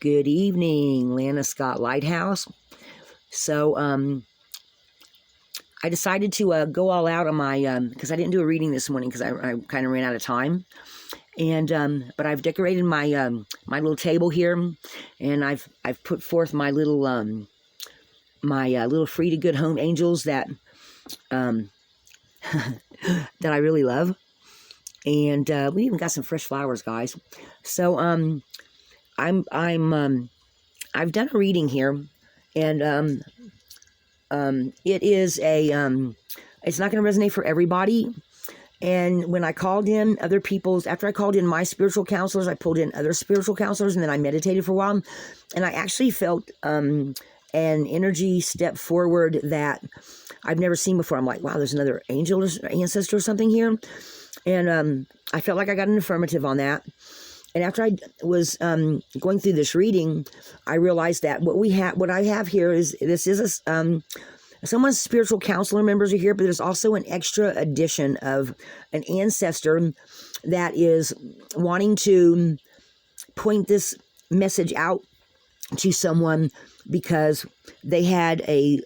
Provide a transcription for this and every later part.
Good evening, Lana Scott Lighthouse. So, I decided to go all out on my, because I didn't do a reading this morning because I kind of ran out of time. And, but I've decorated my, my little table here, and I've put forth my little, little free to good home angels that, that I really love. And, we even got some fresh flowers, guys. So, I've done a reading here, and it is a it's not going to resonate for everybody. And when I called in other people's, after I called in my spiritual counselors, I pulled in other spiritual counselors, and then I meditated for a while, and I actually felt an energy step forward that I've never seen before. I'm like, wow, there's another angel or ancestor or something here, and I felt like I got an affirmative on that. And after I was going through this reading, I realized that what I have here is, this is someone's spiritual counselor members are here, but there's also an extra addition of an ancestor that is wanting to point this message out to someone because they had a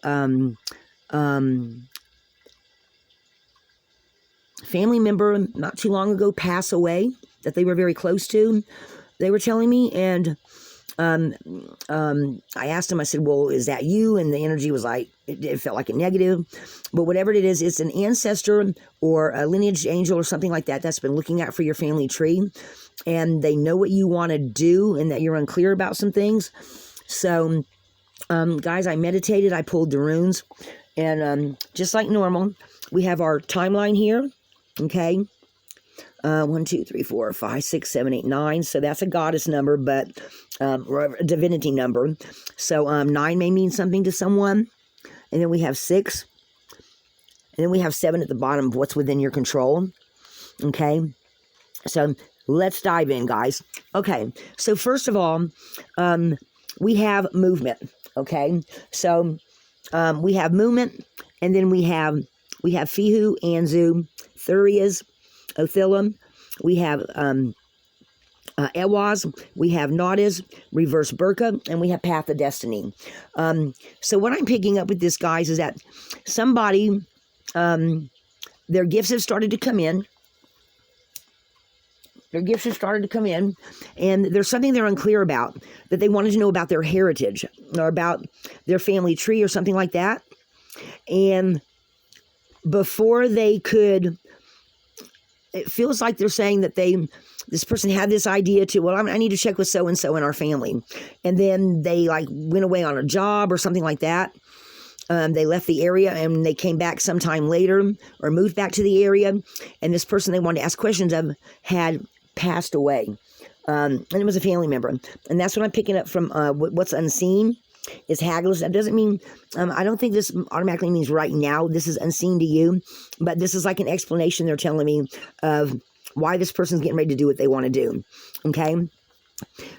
family member not too long ago pass away that they were very close to, they were telling me. And I asked him, I said, well, is that you? And the energy was like, it felt like a negative. But whatever it is, it's an ancestor or a lineage angel or something like that that's been looking out for your family tree. And they know what you want to do and that you're unclear about some things. So, guys, I meditated, I pulled the runes. And just like normal, we have our timeline here, okay? 1, 2, 3, 4, 5, 6, 7, 8, 9. So that's a goddess number, but or a divinity number. So 9 may mean something to someone. And then we have 6. And then we have 7 at the bottom of what's within your control. Okay. So let's dive in, guys. Okay. So first of all, we have movement. Okay. So we have movement, and then we have Fihu, Anzu, Thurias, Othilam, we have Ewaz, we have Naudas, Reverse Burqa, and we have Path of Destiny. So what I'm picking up with this, guys, is that somebody, their gifts have started to come in. Their gifts have started to come in, and there's something they're unclear about, that they wanted to know about their heritage or about their family tree or something like that. And before they could, it feels like they're saying that this person had this idea to, well, I need to check with so-and-so in our family. And then they like went away on a job or something like that. They left the area and they came back sometime later or moved back to the area. And this person they wanted to ask questions of had passed away. And it was a family member. And that's what I'm picking up from what's unseen. Is Haggles. That doesn't mean, I don't think this automatically means right now. This is unseen to you, but this is like an explanation they're telling me of why this person's getting ready to do what they want to do. Okay.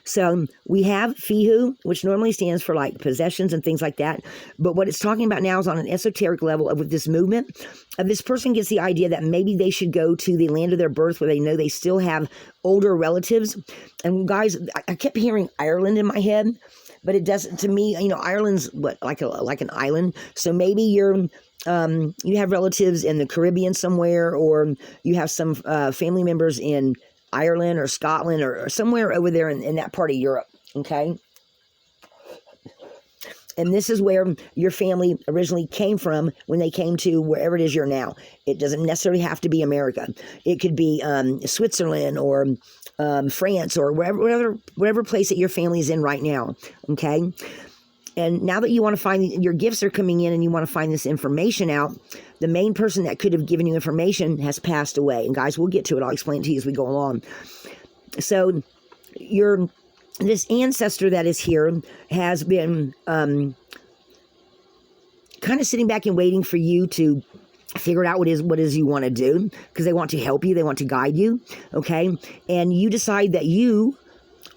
So we have Fihu, which normally stands for like possessions and things like that. But what it's talking about now is on an esoteric level of with this movement of this person gets the idea that maybe they should go to the land of their birth where they know they still have older relatives. And guys, I kept hearing Ireland in my head. But it doesn't, to me, you know, Ireland's what, like an island. So maybe you have relatives in the Caribbean somewhere, or you have some family members in Ireland or Scotland or somewhere over there in that part of Europe. Okay. And this is where your family originally came from when they came to wherever it is you're now. It doesn't necessarily have to be America. It could be Switzerland or France or whatever place that your family is in right now. Okay. And now that you want to find, your gifts are coming in and you want to find this information out, the main person that could have given you information has passed away. And guys, we'll get to it. I'll explain it to you as we go along. So this ancestor that is here has been kind of sitting back and waiting for you to figure out what is you want to do, because they want to help you, they want to guide you, okay? And you decide that you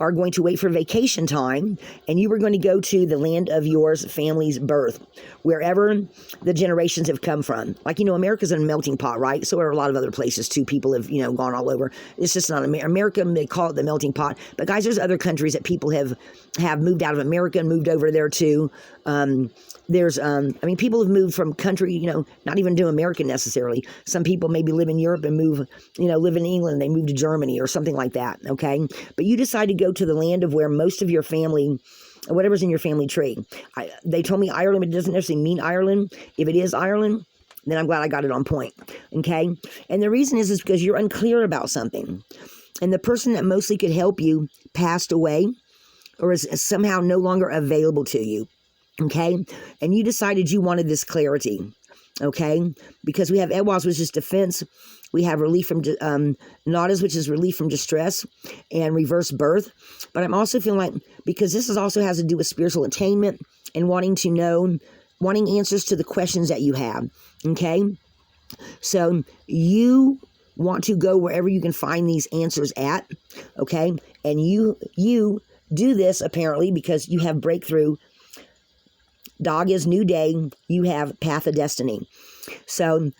are going to wait for vacation time, and you are going to go to the land of your family's birth, wherever the generations have come from. Like, America's a melting pot, right? So are a lot of other places too. People have, gone all over. It's just not America. They call it the melting pot. But guys, there's other countries that people have moved out of America and moved over there too. There's, people have moved from country, not even to America necessarily. Some people maybe live in Europe and move, live in England, they move to Germany or something like that, okay? But you decide to go to the land of where most of your family, whatever's in your family tree. They told me Ireland, but it doesn't necessarily mean Ireland. If it is Ireland, then I'm glad I got it on point, okay? And the reason is because you're unclear about something. And the person that mostly could help you passed away or is somehow no longer available to you. Okay, and you decided you wanted this clarity, okay, because we have Edwas, which is defense, we have relief from Nadas, which is relief from distress, and reverse birth. But I'm also feeling like, because this also has to do with spiritual attainment and wanting answers to the questions that you have, okay, so you want to go wherever you can find these answers at, okay, and you do this apparently because you have breakthrough. Dog is new day. You have path of destiny. So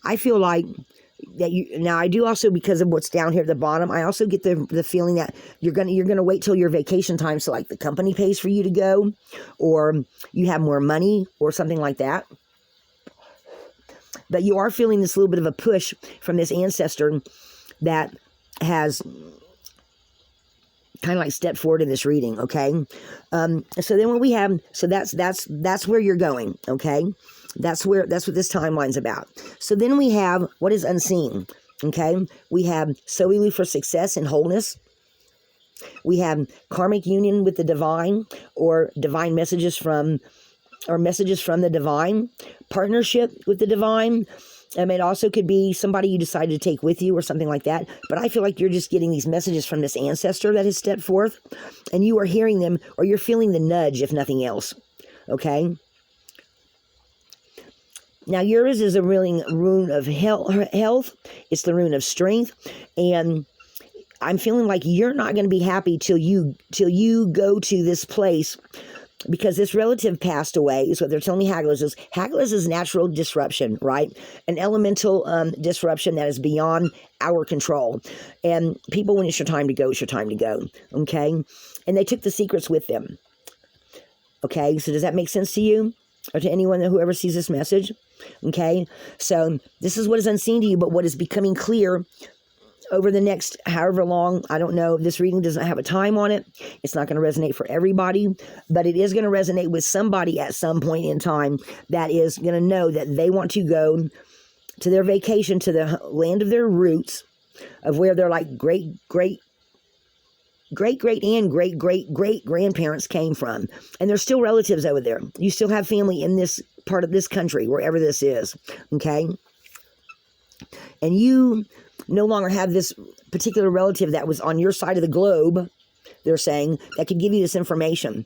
I feel like that now I do also, because of what's down here at the bottom, I also get the feeling that you're gonna wait till your vacation time, so like the company pays for you to go, or you have more money or something like that. But you are feeling this little bit of a push from this ancestor that has kind of like step forward in this reading, okay? So then what we have, so that's where you're going, okay? That's what this timeline's about. So then we have what is unseen, okay? We have solely for success and wholeness. We have karmic union with the divine, or divine messages from the divine, partnership with the divine. It also could be somebody you decided to take with you or something like that. But I feel like you're just getting these messages from this ancestor that has stepped forth, and you are hearing them, or you're feeling the nudge, if nothing else. Okay? Now, yours is a rune of health. It's the rune of strength. And I'm feeling like you're not going to be happy till you go to this place, because this relative passed away, is what they're telling me. Haggles is natural disruption, right? An elemental disruption that is beyond our control. And people, when it's your time to go, it's your time to go, okay? And they took the secrets with them, okay? So does that make sense to you, or to anyone, whoever sees this message, okay? So this is what is unseen to you, but what is becoming clear over the next however long. I don't know. This reading doesn't have a time on it. It's not going to resonate for everybody, but it is going to resonate with somebody at some point in time that is going to know that they want to go to their vacation, to the land of their roots, of where their like great and great grandparents came from. And there's still relatives over there. You still have family in this part of this country, wherever this is. Okay. And you no longer have this particular relative that was on your side of the globe, they're saying, that could give you this information,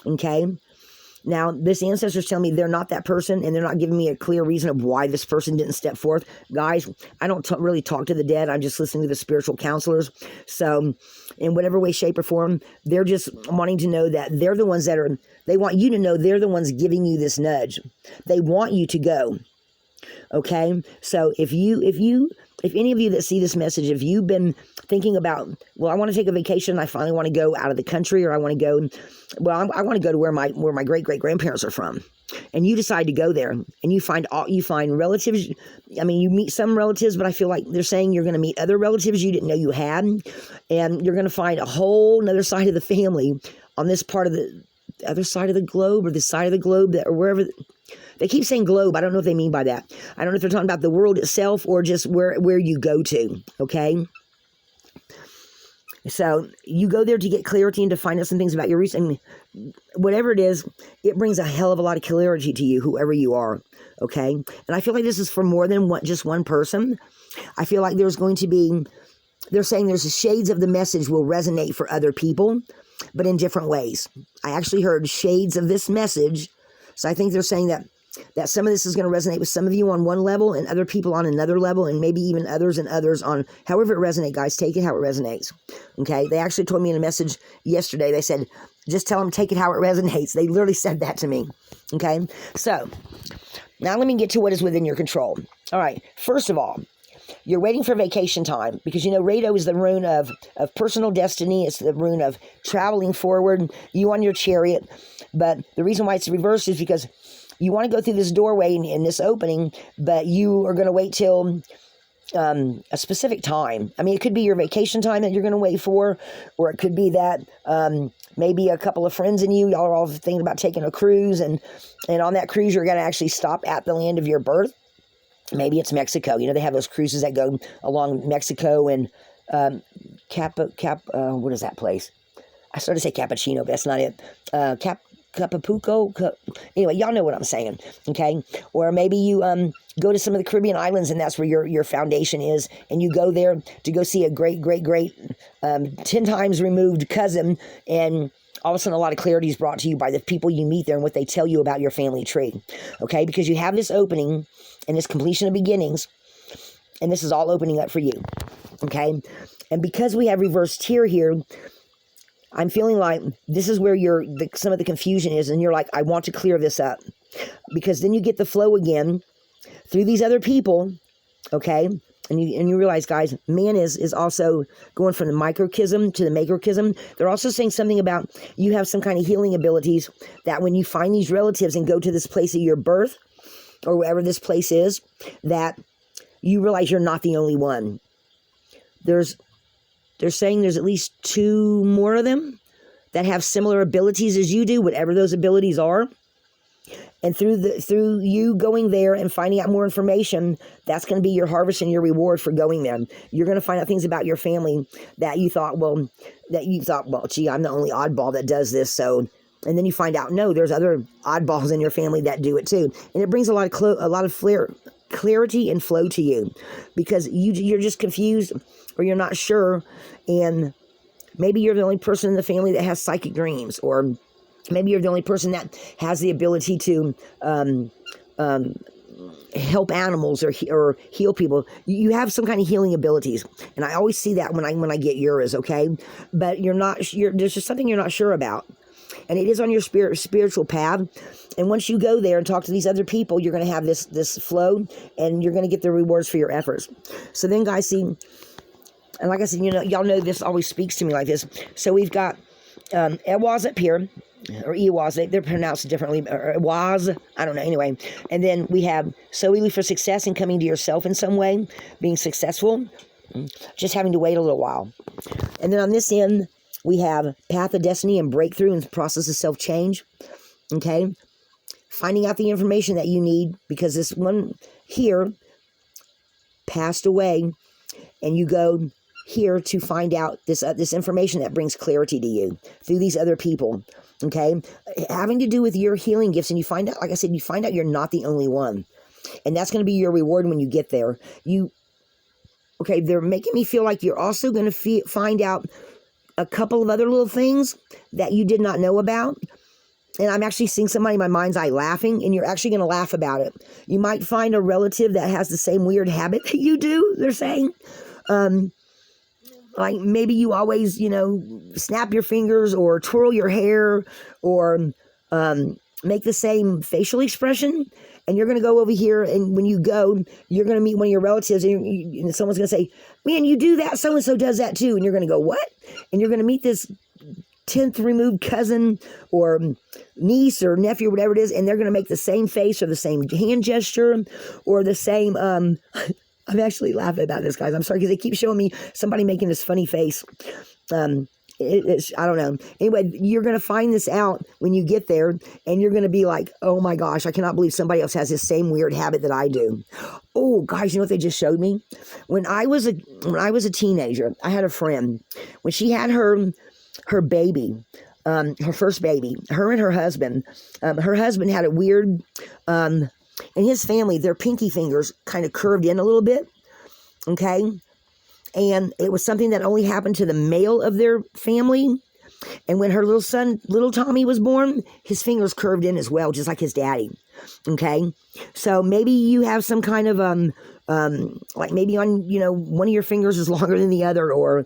okay? Now, this ancestor's telling me they're not that person, and they're not giving me a clear reason of why this person didn't step forth. Guys, I don't really talk to the dead. I'm just listening to the spiritual counselors. So, in whatever way, shape, or form, they're just wanting to know that they're the ones they want you to know they're the ones giving you this nudge. They want you to go, okay? So, if any of you that see this message, if you've been thinking about, well, I want to take a vacation, I finally want to go out of the country, or I want to go, I want to go to where my great-great-grandparents are from, and you decide to go there, and you find relatives. You meet some relatives, but I feel like they're saying you're going to meet other relatives you didn't know you had, and you're going to find a whole another side of the family on this part of the other side of the globe, or the side of the globe or wherever. They keep saying globe. I don't know what they mean by that. I don't know if they're talking about the world itself or just where you go to, okay? So you go there to get clarity and to find out some things about your reason. Whatever it is, it brings a hell of a lot of clarity to you, whoever you are, okay? And I feel like this is for more than just one person. I feel like there's going to be, they're saying there's shades of the message will resonate for other people, but in different ways. I actually heard shades of this message. So I think they're saying that that some of this is going to resonate with some of you on one level and other people on another level, and maybe even others and others on however it resonates, guys. Take it how it resonates. Okay. They actually told me in a message yesterday, they said, just tell them, take it how it resonates. They literally said that to me. Okay. So now let me get to what is within your control. All right. First of all, you're waiting for vacation time because, you know, Rado is the rune of personal destiny. It's the rune of traveling forward, you on your chariot. But the reason why it's reversed is because you want to go through this doorway in this opening, but you are going to wait till a specific time. I mean, it could be your vacation time that you're going to wait for, or it could be that maybe a couple of friends and y'all are all thinking about taking a cruise, and on that cruise, you're going to actually stop at the land of your birth. Maybe it's Mexico. You know, they have those cruises that go along Mexico and what is that place? I started to say Cappuccino, but that's not it. Acapulco. Anyway, y'all know what I'm saying, okay? Or maybe you go to some of the Caribbean islands, and that's where your foundation is, and you go there to go see a great 10 times removed cousin, and all of a sudden a lot of clarity is brought to you by the people you meet there and what they tell you about your family tree, okay? Because you have this opening and this completion of beginnings, and this is all opening up for you, okay? And because we have reversed tier here, I'm feeling like this is where some of the confusion is, and you're like, I want to clear this up, because then you get the flow again through these other people, okay? And you realize, guys, man is also going from the microchism to the macrochism. They're also saying something about you have some kind of healing abilities that when you find these relatives and go to this place of your birth, or wherever this place is, that you realize you're not the only one. They're saying there's at least 2 more of them that have similar abilities as you do, whatever those abilities are. And through you going there and finding out more information, that's going to be your harvest and your reward for going there. You're going to find out things about your family that you thought, well, gee, I'm the only oddball that does this. So, and then you find out, no, there's other oddballs in your family that do it too. And it brings a lot of clarity and flow to you, because you're just confused, or you're not sure, and maybe you're the only person in the family that has psychic dreams, or maybe you're the only person that has the ability to help animals or heal people. You have some kind of healing abilities, and I always see that when I get yours, okay? But there's just something you're not sure about, and it is on your spiritual path. And once you go there and talk to these other people, you're going to have this flow, and you're going to get the rewards for your efforts. So then, guys, see. And like I said, you know, y'all know this always speaks to me like this. So we've got Ewaz up here, or Ewaz, they're pronounced differently, or Ewaz, I don't know, anyway. And then we have Soili for success and coming to yourself in some way, being successful, just having to wait a little while. And then on this end, we have Path of Destiny and breakthrough and process of self-change, okay? Finding out the information that you need, because this one here passed away, and you go here to find out this information that brings clarity to you through these other people, okay? Having to do with your healing gifts, and you find out, like I said, you find out you're not the only one. And that's going to be your reward when you get there. Okay, they're making me feel like you're also going to find out a couple of other little things that you did not know about. And I'm actually seeing somebody in my mind's eye laughing, and you're actually going to laugh about it. You might find a relative that has the same weird habit that you do, they're saying. Like maybe you always, you know, snap your fingers or twirl your hair or make the same facial expression. And you're going to go over here, and when you go, you're going to meet one of your relatives, and someone's going to say, man, you do that, so-and-so does that too. And you're going to go, what? And you're going to meet this 10th removed cousin or niece or nephew, whatever it is, and they're going to make the same face or the same hand gesture or the same... I'm actually laughing about this, guys. I'm sorry, because they keep showing me somebody making this funny face. I don't know. Anyway, you're going to find this out when you get there, and you're going to be like, oh my gosh, I cannot believe somebody else has this same weird habit that I do. Oh, guys, you know what they just showed me? When I was a teenager, I had a friend. When she had her baby, her first baby, her and her husband had a weird... in his family, their pinky fingers kind of curved in a little bit, okay? And it was something that only happened to the male of their family, And when her little son, little Tommy, was born, his fingers curved in as well, just like his daddy. Okay? So maybe you have some kind of, like maybe on, one of your fingers is longer than the other, or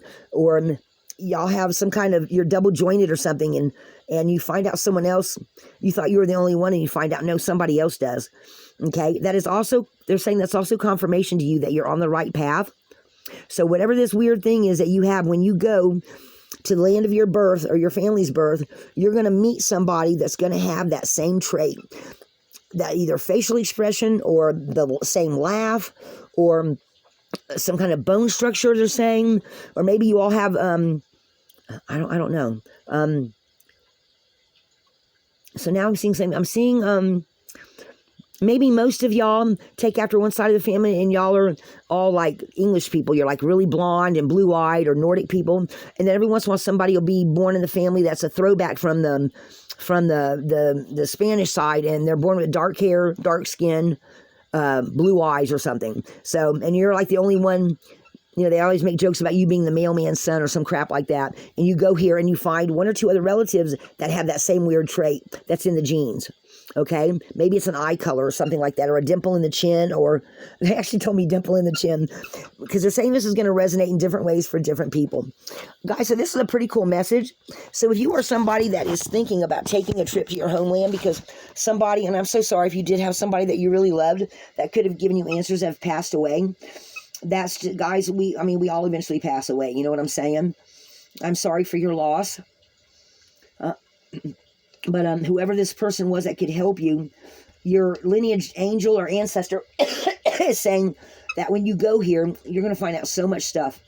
y'all have some kind of, you're double jointed or something, and you find out someone else, you thought you were the only one, and you find out, no, somebody else does. Okay? That is also, they're saying that's also confirmation to you that you're on the right path. So whatever this weird thing is that you have, when you go to the land of your birth or your family's birth, you're going to meet somebody that's going to have that same trait, that either facial expression or the same laugh or some kind of bone structure, they're saying, or maybe you all have, I don't know. So now I'm seeing something. I'm seeing, maybe most of y'all take after one side of the family, and y'all are all like English people. You're like really blonde and blue-eyed, or Nordic people. And then every once in a while, somebody will be born in the family that's a throwback from the Spanish side, and they're born with dark hair, dark skin, blue eyes or something. So, and you're like the only one. They always make jokes about you being the mailman's son or some crap like that. And you go here and you find one or two other relatives that have that same weird trait that's in the genes. Okay? Maybe it's an eye color or something like that, or a dimple in the chin, or they actually told me dimple in the chin, because they're saying this is going to resonate in different ways for different people. Guys, so this is a pretty cool message. So if you are somebody that is thinking about taking a trip to your homeland because somebody, and I'm so sorry if you did have somebody that you really loved that could have given you answers that have passed away. That's just, guys, we all eventually pass away. You know what I'm saying? I'm sorry for your loss. But whoever this person was that could help you, your lineage angel or ancestor is saying that when you go here, you're going to find out so much stuff.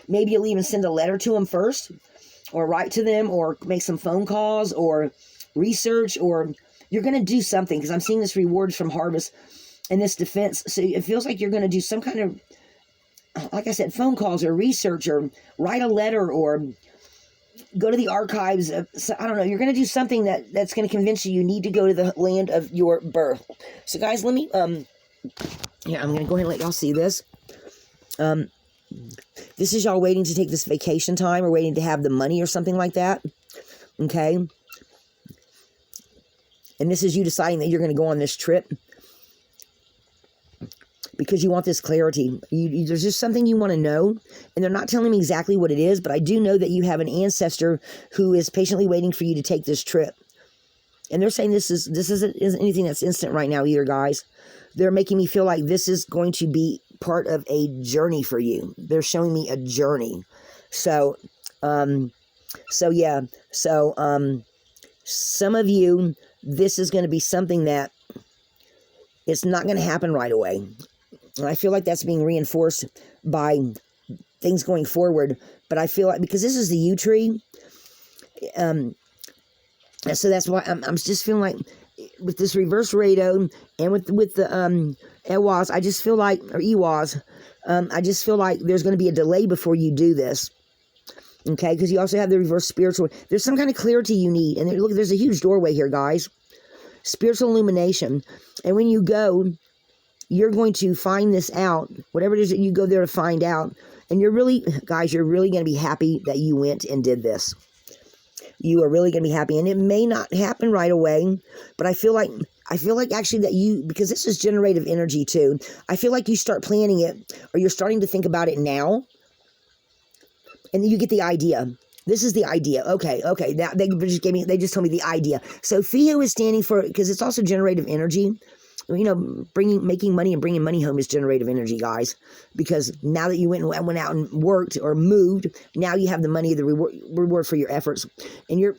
Maybe you'll even send a letter to them first, or write to them, or make some phone calls, or research, or you're going to do something, because I'm seeing this rewards from harvest and this defense. So it feels like you're going to do some kind of, like I said, phone calls or research, or write a letter, or go to the archives. I don't know. You're going to do something that's going to convince you need to go to the land of your birth. So guys, let me, yeah, I'm going to go ahead and let y'all see this. This is y'all waiting to take this vacation time, or waiting to have the money or something like that. Okay. And this is you deciding that you're going to go on this trip because you want this clarity. There's just something you want to know, and they're not telling me exactly what it is, but I do know that you have an ancestor who is patiently waiting for you to take this trip. And they're saying this isn't anything that's instant right now either, guys. They're making me feel like this is going to be part of a journey for you. They're showing me a journey. So yeah. So, some of you, this is going to be something that it's not going to happen right away. And I feel like that's being reinforced by things going forward. But I feel like, because this is the U tree, so that's why I'm just feeling like with this reverse Rado and with the Ewas, I just feel like, or Ewas, I just feel like there's going to be a delay before you do this. Okay, because you also have the reverse spiritual. There's some kind of clarity you need. And look, there's a huge doorway here, guys. Spiritual illumination. And when you go, you're going to find this out. Whatever it is that you go there to find out. And you're really, guys, you're really going to be happy that you went and did this. You are really going to be happy. And it may not happen right away, but I feel like actually that you, because this is generative energy too, I feel like you start planning it, or you're starting to think about it now. And then you get the idea. This is the idea. Okay. Now they just told me the idea. So Fiho is standing for, because it's also generative energy. Making money and bringing money home is generative energy, guys. Because now that you went out and worked or moved, now you have the money, the reward for your efforts. And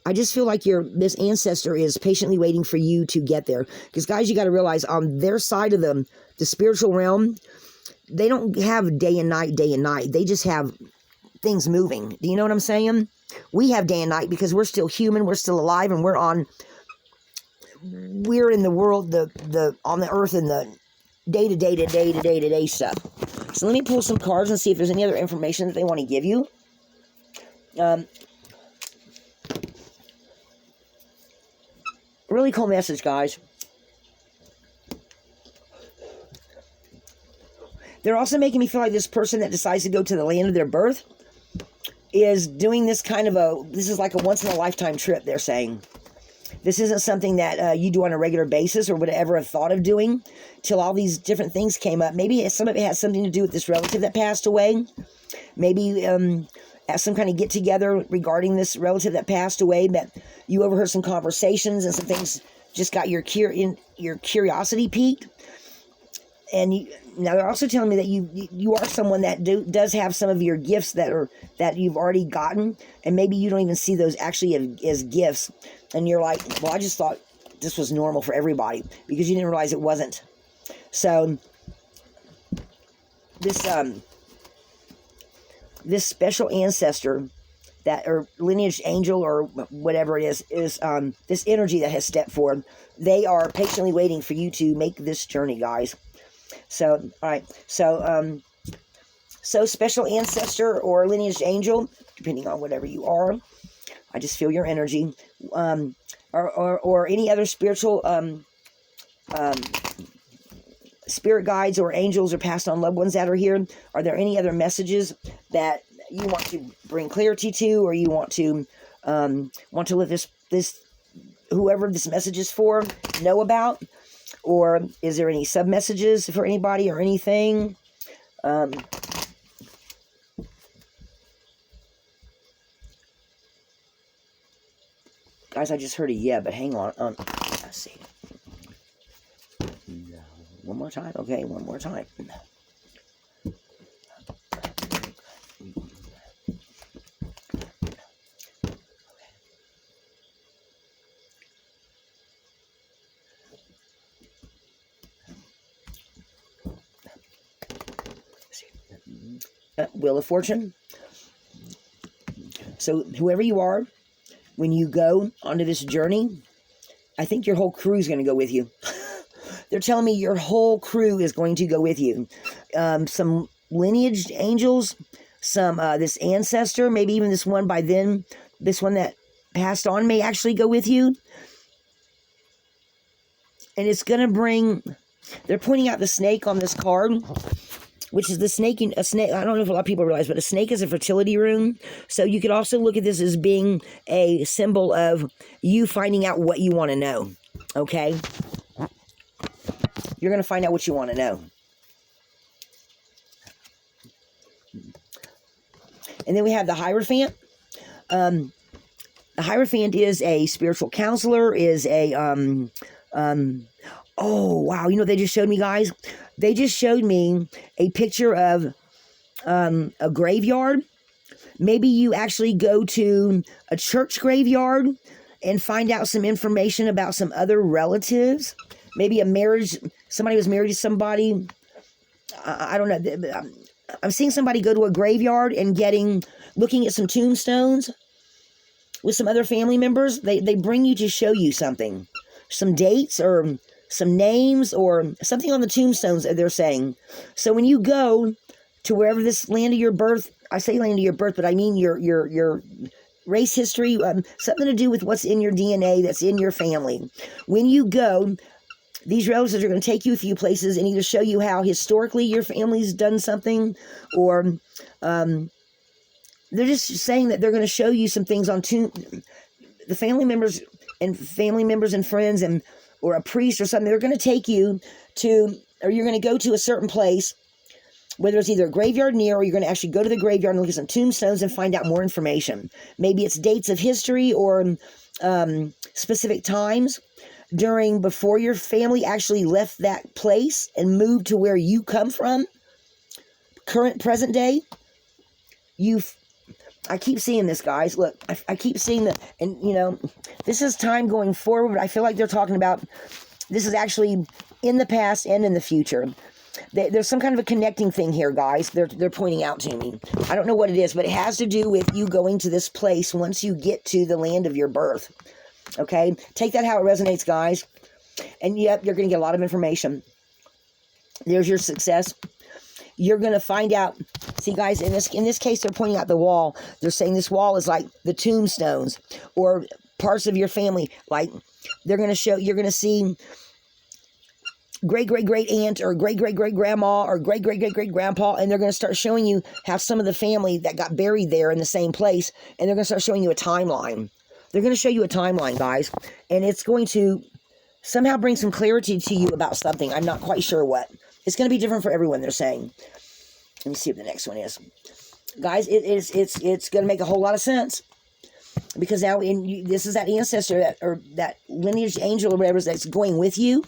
I just feel like this ancestor is patiently waiting for you to get there. Because guys, you got to realize on their side of the spiritual realm, they don't have day and night. They just have things moving. Do you know what I'm saying? We have day and night because we're still human, we're still alive, and we're in the world, on the earth, in the day-to-day stuff. So let me pull some cards and see if there's any other information that they want to give you. Really cool message, guys. They're also making me feel like this person that decides to go to the land of their birth, is doing this kind of this is like a once-in-a-lifetime trip, they're saying. This isn't something that you do on a regular basis or would ever have thought of doing till all these different things came up. Maybe some of it has something to do with this relative that passed away. Maybe at some kind of get-together regarding this relative that passed away, that you overheard some conversations and some things just got your curiosity piqued. And now they're also telling me that you are someone that does have some of your gifts that you've already gotten, and maybe you don't even see those actually as gifts. And you're like, well, I just thought this was normal for everybody, because you didn't realize it wasn't. So this special ancestor or lineage angel or whatever it is this energy that has stepped forward. They are patiently waiting for you to make this journey, guys. So, all right. So special ancestor or lineage angel, depending on whatever you are. I just feel your energy, or any other spiritual spirit guides or angels or passed on loved ones that are here. Are there any other messages that you want to bring clarity to, or you want to let this whoever this message is for know about? Or is there any sub messages for anybody or anything? Guys, I just heard a yeah, but hang on. Let's see. One more time. Okay, one more time. Wheel of Fortune. So whoever you are, when you go onto this journey, I think your whole crew is going to go with you. They're telling me your whole crew is going to go with you. Some lineage angels, some this ancestor, maybe even this one by then, this one that passed on may actually go with you. And it's going to bring, they're pointing out the snake on this card, which is the snake. A snake, I don't know if a lot of people realize, but a snake is a fertility rune. So you could also look at this as being a symbol of you finding out what you want to know. Okay? You're going to find out what you want to know. And then we have the Hierophant. The Hierophant is a spiritual counselor, is a, oh, wow. You know what they just showed me, guys? They just showed me a picture of a graveyard. Maybe you actually go to a church graveyard and find out some information about some other relatives. Maybe a marriage, somebody was married to somebody. I don't know. I'm seeing somebody go to a graveyard and looking at some tombstones with some other family members. They bring you to show you something, some dates or some names or something on the tombstones that they're saying. So when you go to wherever this land of your birth, I say land of your birth, but I mean your race history, something to do with what's in your DNA that's in your family. When you go, these relatives are going to take you a few places and either show you how historically your family's done something, or they're just saying that they're going to show you some things on the family members and friends, and or a priest or something. They're going to take you to, or you're going to go to a certain place, whether it's either a graveyard near, or you're going to actually go to the graveyard and look at some tombstones and find out more information. Maybe it's dates of history or specific times before your family actually left that place and moved to where you come from, present day. I keep seeing this, guys. Look, I keep seeing that, and this is time going forward. I feel like they're talking about this is actually in the past and in the future. There's some kind of a connecting thing here, guys. They're pointing out to me. I don't know what it is, but it has to do with you going to this place once you get to the land of your birth. Okay? Take that how it resonates, guys. And yep, you're going to get a lot of information. There's your success. You're going to find out. See, guys, in this case, they're pointing out the wall. They're saying this wall is like the tombstones or parts of your family. Like, you're going to see great aunt or great grandma or great grandpa, and they're going to start showing you how some of the family that got buried there in the same place, and they're going to start showing you a timeline. They're going to show you a timeline, guys, and it's going to somehow bring some clarity to you about something. I'm not quite sure what. It's going to be different for everyone, they're saying. Let me see what the next one is. Guys, it's going to make a whole lot of sense. Because now this is that ancestor or that lineage angel or whatever that's going with you.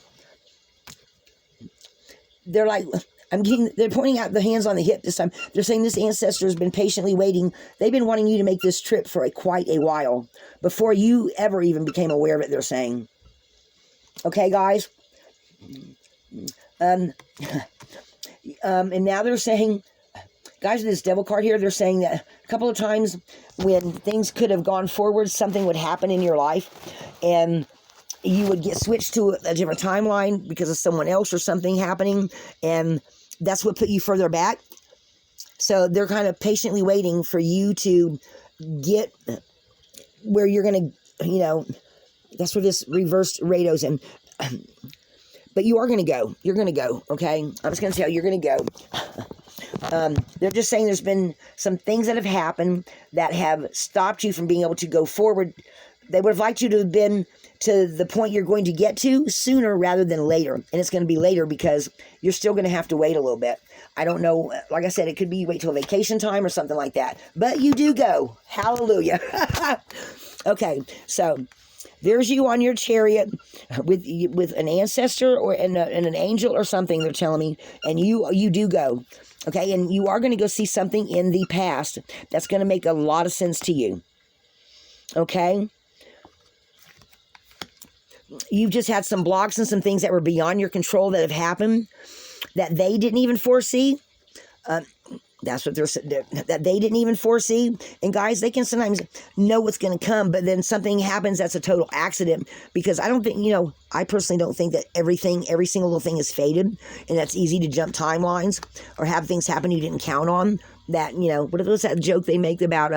They're like, they're pointing out the hands on the hip this time. They're saying this ancestor has been patiently waiting. They've been wanting you to make this trip for quite a while before you ever even became aware of it, they're saying. Okay, guys? And now they're saying, guys, with this devil card here, they're saying that a couple of times when things could have gone forward, something would happen in your life, and you would get switched to a different timeline because of someone else or something happening, and that's what put you further back. So they're kind of patiently waiting for you to get where you're going to, that's where this reversed rado's in. But you are going to go. You're going to go, okay? I'm just going to tell you, you're going to go. They're just saying there's been some things that have happened that have stopped you from being able to go forward. They would have liked you to have been to the point you're going to get to sooner rather than later. And it's going to be later because you're still going to have to wait a little bit. I don't know. Like I said, it could be you wait till vacation time or something like that. But you do go. Hallelujah. Okay, so there's you on your chariot with an ancestor or and an angel or something, they're telling me. And you do go. Okay, and you are going to go see something in the past that's going to make a lot of sense to you. Okay? You've just had some blocks and some things that were beyond your control that have happened that they didn't even foresee. That's what they're saying, that they didn't even foresee. And guys, they can sometimes know what's going to come, but then something happens that's a total accident. Because I don't think, I personally don't think that every single little thing is fated, and that's easy to jump timelines or have things happen you didn't count on. That, what's that joke they make about,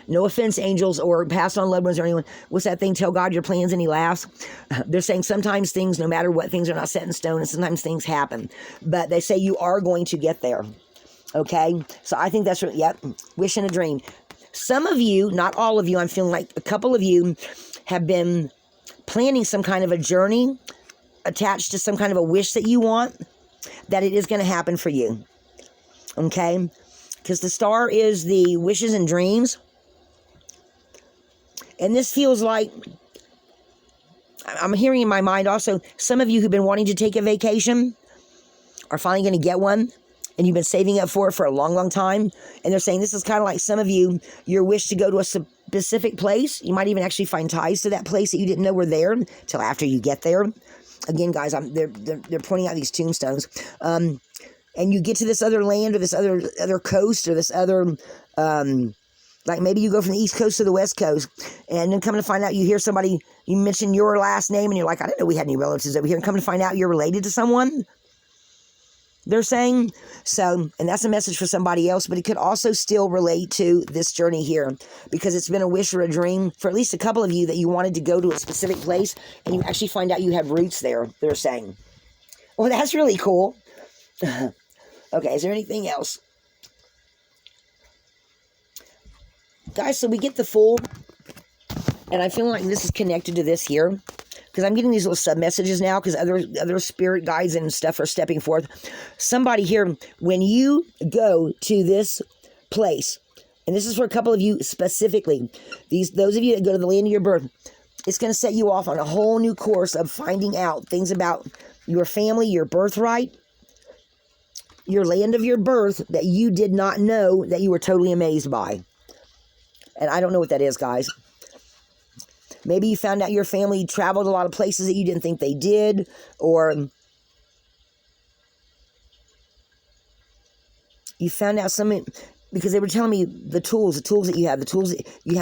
no offense, angels or passed on loved ones or anyone. What's that thing? Tell God your plans and he laughs. They're saying sometimes things, no matter what, things are not set in stone, and sometimes things happen. But they say you are going to get there. Okay, so I think that's what, yep, wish and a dream. Some of you, not all of you, I'm feeling like a couple of you have been planning some kind of a journey attached to some kind of a wish that you want, that it is going to happen for you. Okay, because the star is the wishes and dreams. And this feels like, I'm hearing in my mind also, some of you who've been wanting to take a vacation are finally going to get one. And you've been saving up for it for a long time. And they're saying this is kind of like some of you, your wish to go to a specific place. You might even actually find ties to that place that you didn't know were there until after you get there. Again, guys, they're pointing out these tombstones. And you get to this other land or this other coast or this other, like maybe you go from the East Coast to the West Coast. And then come to find out you hear somebody, you mention your last name and you're like, I didn't know we had any relatives over here. And come to find out you're related to someone. They're saying, so, and that's a message for somebody else, but it could also still relate to this journey here, because it's been a wish or a dream for at least a couple of you that you wanted to go to a specific place, and you actually find out you have roots there, they're saying. Well, that's really cool. Okay, is there anything else? Guys, so we get the Fool, and I feel like this is connected to this here. Because I'm getting these little sub-messages now, because other spirit guides and stuff are stepping forth. Somebody here, when you go to this place, and this is for a couple of you specifically, those of you that go to the land of your birth, it's going to set you off on a whole new course of finding out things about your family, your birthright, your land of your birth that you did not know, that you were totally amazed by. And I don't know what that is, guys. Maybe you found out your family traveled a lot of places that you didn't think they did, or you found out something, because they were telling me the tools that you have,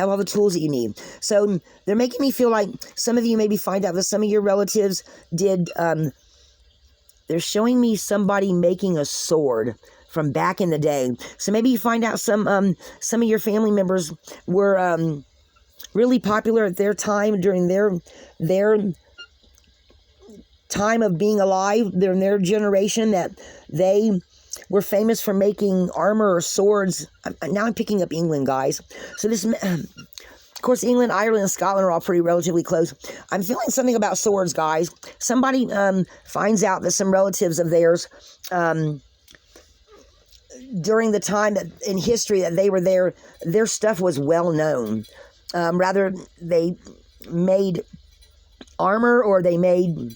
all the tools that you need. So they're making me feel like some of you maybe find out that some of your relatives did, they're showing me somebody making a sword from back in the day. So maybe you find out some of your family members were, really popular at their time during their time of being alive, they're in their generation, that they were famous for making armor or swords. Now I'm picking up England, guys. So this, of course, England, Ireland, and Scotland are all pretty relatively close. I'm feeling something about swords, guys. Somebody finds out that some relatives of theirs, during the time that in history that they were there, their stuff was well known. Rather, they made armor, or they made,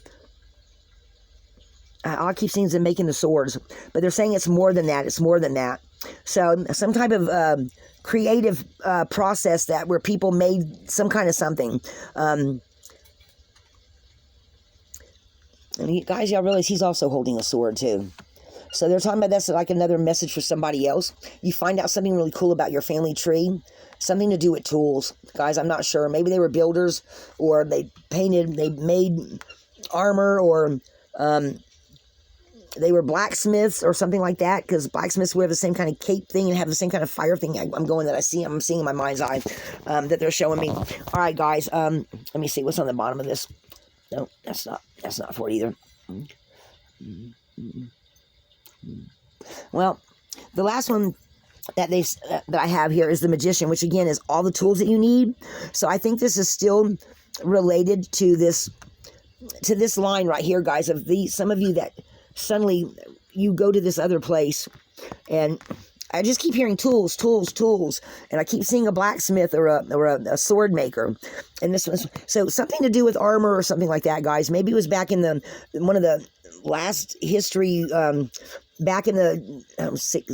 I keep seeing them making the swords, but they're saying it's more than that. It's more than that. So some type of creative process that where people made some kind of something. And guys, y'all realize he's also holding a sword too. So they're talking about that's like another message for somebody else. You find out something really cool about your family tree. Something to do with tools. Guys, I'm not sure. Maybe they were builders, or they made armor, or they were blacksmiths or something like that, because blacksmiths wear the same kind of cape thing and have the same kind of fire thing. I'm seeing in my mind's eye that they're showing me. All right, guys, let me see what's on the bottom of this. No, that's not for it either. Well, the last one that I have here is the Magician, which again is all the tools that you need. So I think this is still related to this line right here, guys, of some of you that suddenly you go to this other place, and I just keep hearing tools, and I keep seeing a blacksmith or a sword maker, and this was so something to do with armor or something like that, guys. Maybe it was back in one of the last history. Back in the,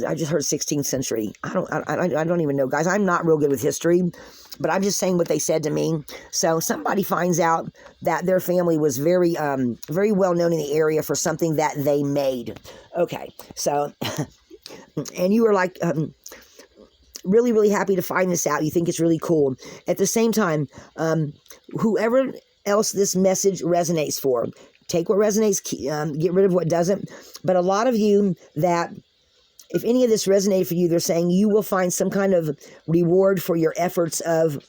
I just heard 16th century. I don't even know, guys. I'm not real good with history, but I'm just saying what they said to me. So somebody finds out that their family was very, very well known in the area for something that they made. Okay, so, and you were like, really, really happy to find this out. You think it's really cool. At the same time, whoever else this message resonates for, take what resonates, get rid of what doesn't. But a lot of you that, if any of this resonated for you, they're saying you will find some kind of reward for your efforts of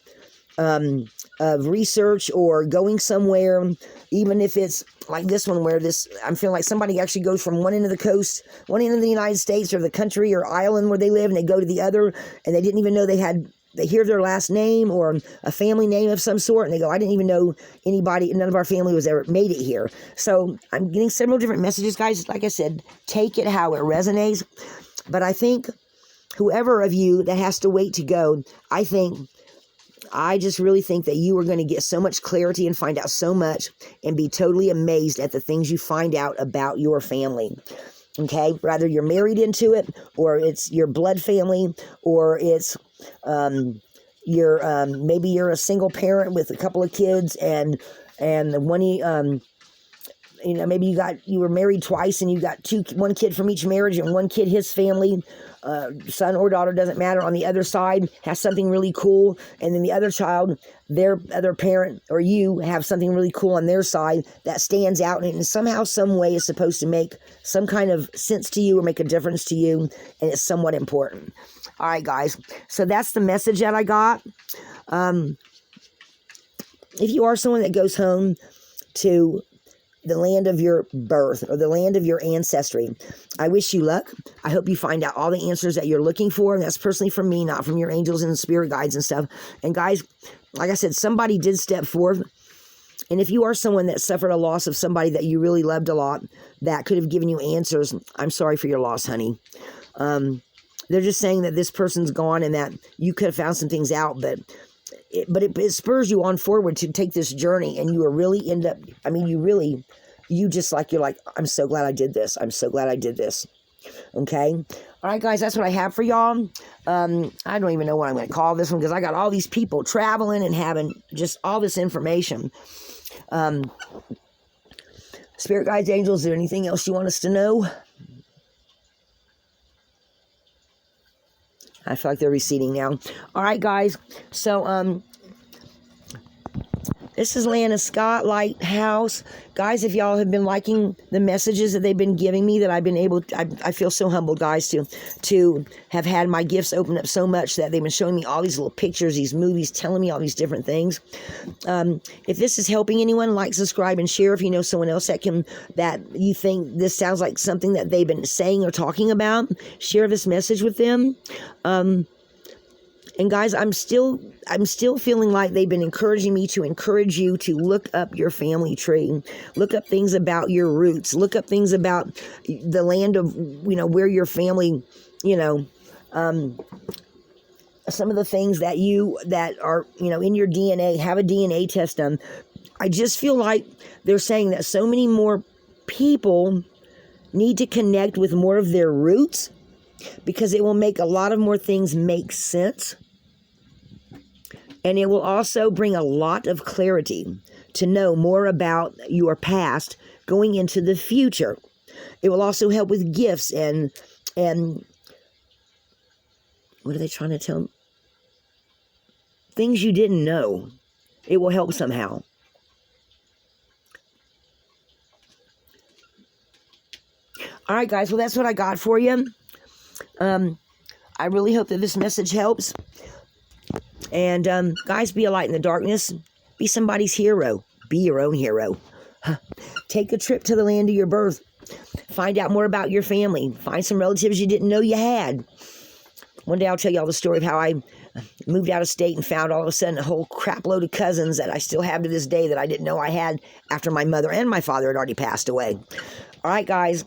research or going somewhere, even if it's like this one where I'm feeling like somebody actually goes from one end of the coast, one end of the United States or the country or island where they live, and they go to the other, and they didn't even know they hear their last name or a family name of some sort, and they go, I didn't even know anybody, none of our family was ever made it here. So I'm getting several different messages, guys. Like I said, take it how it resonates. But I think whoever of you that has to wait to go, I just really think that you are going to get so much clarity and find out so much and be totally amazed at the things you find out about your family. Okay, whether you're married into it, or it's your blood family, or it's maybe you're a single parent with a couple of kids, and one maybe you were married twice and you got one kid from each marriage, and one kid, his family, son or daughter, doesn't matter, on the other side has something really cool, and then the other child, their other parent or you have something really cool on their side that stands out, and somehow, some way is supposed to make some kind of sense to you or make a difference to you, and it's somewhat important. All right, guys, so that's the message that I got. If you are someone that goes home to the land of your birth or the land of your ancestry, I wish you luck. I hope you find out all the answers that you're looking for. And that's personally from me, not from your angels and spirit guides and stuff. And guys, like I said, somebody did step forth. And if you are someone that suffered a loss of somebody that you really loved a lot, that could have given you answers, I'm sorry for your loss, honey. They're just saying that this person's gone and that you could have found some things out, but it spurs you on forward to take this journey, and you are really you're like, I'm so glad I did this. I'm so glad I did this. Okay. All right, guys, that's what I have for y'all. I don't even know what I'm going to call this one, because I got all these people traveling and having just all this information. Spirit guides, angels, is there anything else you want us to know? I feel like they're receding now. All right, guys. So, This is Lana Scott, Lighthouse. Guys, if y'all have been liking the messages that they've been giving me, that I've been able to, I feel so humbled, guys, to have had my gifts open up so much that they've been showing me all these little pictures, these movies, telling me all these different things. If this is helping anyone, like, subscribe, and share if you know someone else that you think this sounds like something that they've been saying or talking about. Share this message with them. And guys, I'm still feeling like they've been encouraging me to encourage you to look up your family tree, look up things about your roots, look up things about the land of, where your family, some of the things that are, in your DNA. Have a DNA test done. I just feel like they're saying that so many more people need to connect with more of their roots, because it will make a lot of more things make sense. And it will also bring a lot of clarity to know more about your past going into the future. It will also help with gifts and what are they trying to tell me? Things you didn't know. It will help somehow. All right, guys. Well, that's what I got for you. I really hope that this message helps. And guys, be a light in the darkness. Be somebody's hero. Be your own hero. Take a trip to the land of your birth. Find out more about your family. Find some relatives you didn't know you had. One day I'll tell you all the story of how I moved out of state and found all of a sudden a whole crap load of cousins that I still have to this day that I didn't know I had after my mother and my father had already passed away. All right, guys.